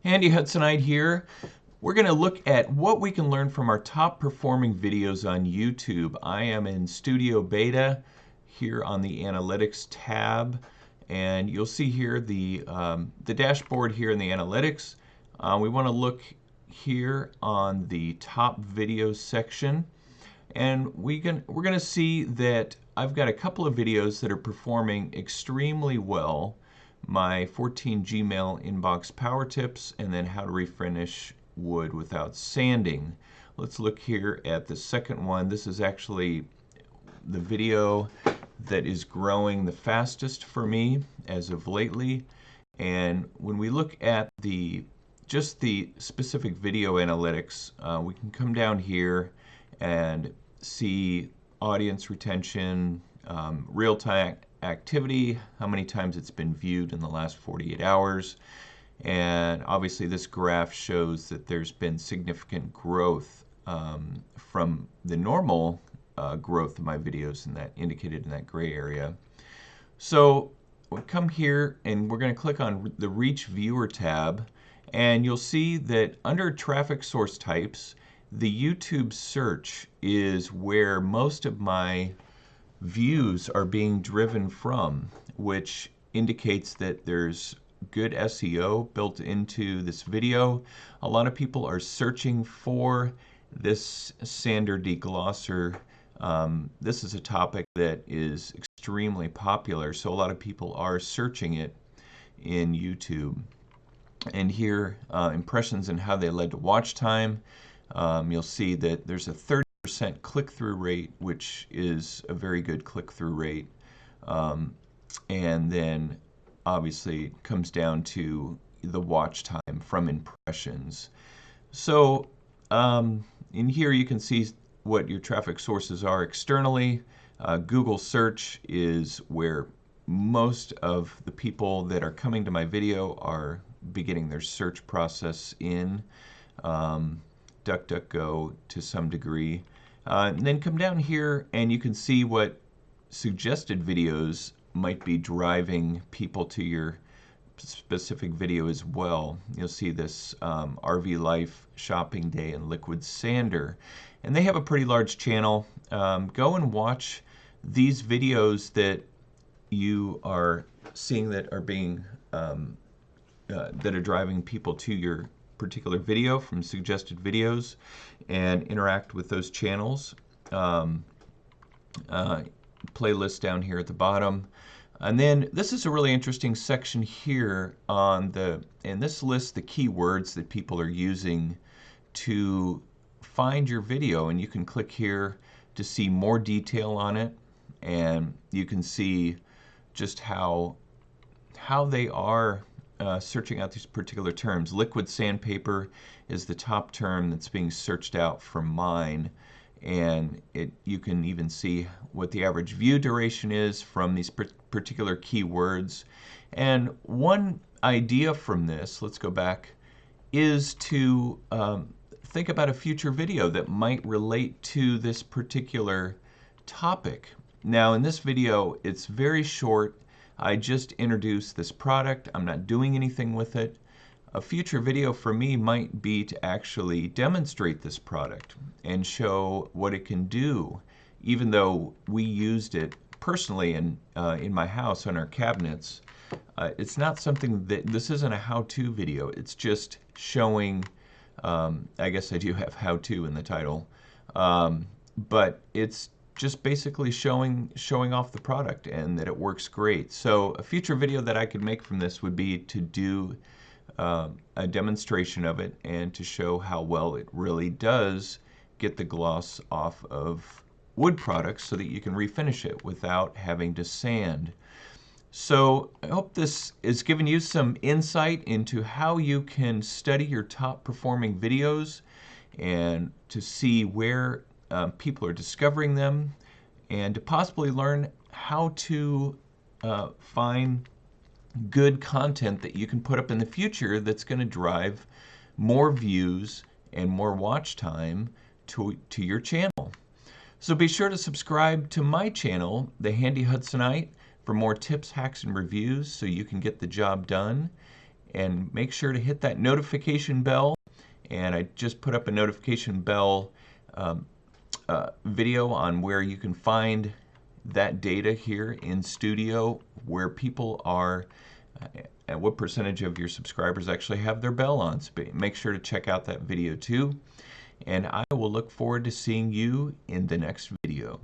Handy Hudsonite here. We're going to look at what we can learn from our top performing videos on YouTube. I am in Studio Beta here on the Analytics tab, and you'll see here the dashboard here in the Analytics. We want to look here on the top videos section, and we're going to see that I've got a couple of videos that are performing extremely well. My 14 Gmail inbox power tips, and then how to refinish wood without sanding. Let's look here at the second one. This is actually the video that is growing the fastest for me as of lately. And when we look at just the specific video analytics, we can come down here and see audience retention, real-time activity, how many times it's been viewed in the last 48 hours. And obviously this graph shows that there's been significant growth from the normal growth of my videos, and that indicated in that gray area. So we'll come here and we're going to click on the Reach Viewer tab, and you'll see that under traffic source types, the YouTube search is where most of my views are being driven from, which indicates that there's good SEO built into this video. A lot of people are searching for this sander deglosser. This is a topic that is extremely popular, so a lot of people are searching it in YouTube. And here, impressions and how they led to watch time. You'll see that there's a 30% click-through rate, which is a very good click-through rate. And then obviously it comes down to the watch time from impressions. So in here you can see what your traffic sources are externally. Google search is where most of the people that are coming to my video are beginning their search process in. DuckDuckGo to some degree. And then come down here and you can see what suggested videos might be driving people to your specific video as well. You'll see this RV Life, Shopping Day, and Liquid Sander. And they have a pretty large channel. Go and watch these videos that you are seeing that are being that are driving people to your particular video from suggested videos, and interact with those channels. Playlist down here at the bottom. And then this is a really interesting section here and this lists the keywords that people are using to find your video, and you can click here to see more detail on it, and you can see just how they are searching out these particular terms. Liquid sandpaper is the top term that's being searched out for mine, and you can even see what the average view duration is from these particular keywords. And one idea from this, let's go back, is to think about a future video that might relate to this particular topic. Now in this video, it's very short. I just introduced this product. I'm not doing anything with it. A future video for me might be to actually demonstrate this product and show what it can do, even though we used it personally in my house on our cabinets. It's not something that, this isn't a how-to video. It's just showing, I guess I do have how-to in the title, but it's just basically showing off the product and that it works great. So a future video that I could make from this would be to do a demonstration of it and to show how well it really does get the gloss off of wood products so that you can refinish it without having to sand. So I hope this is giving you some insight into how you can study your top performing videos and to see where people are discovering them, and to possibly learn how to find good content that you can put up in the future that's going to drive more views and more watch time to your channel. So be sure to subscribe to my channel, The Handy Hudsonite, for more tips, hacks, and reviews so you can get the job done. and make sure to hit that notification bell. And I just put up a notification bell video on where you can find that data here in Studio, where people are, and what percentage of your subscribers actually have their bell on. Make sure to check out that video too. And I will look forward to seeing you in the next video.